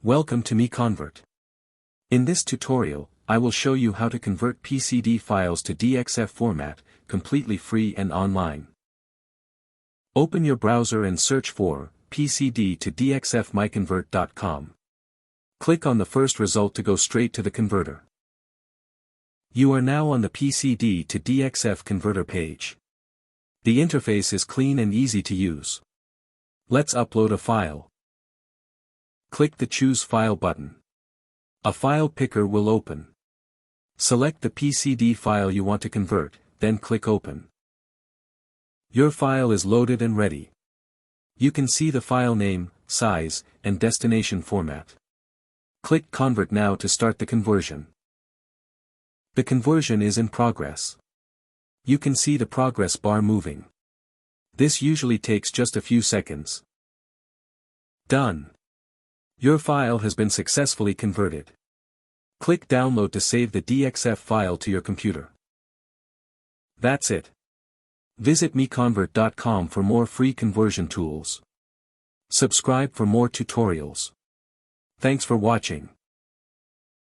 Welcome to MiConvert. In this tutorial, I will show you how to convert PCD files to DXF format, completely free and online. Open your browser and search for PCD to DXF MiConvert.com. Click on the first result to go straight to the converter. You are now on the PCD to DXF converter page. The interface is clean and easy to use. Let's upload a file. Click the Choose File button. A file picker will open. Select the PCD file you want to convert, then click Open. Your file is loaded and ready. You can see the file name, size, and destination format. Click Convert now to start the conversion. The conversion is in progress. You can see the progress bar moving. This usually takes just a few seconds. Done. Your file has been successfully converted. Click Download to save the DXF file to your computer. That's it. Visit MiConvert.com for more free conversion tools. Subscribe for more tutorials. Thanks for watching.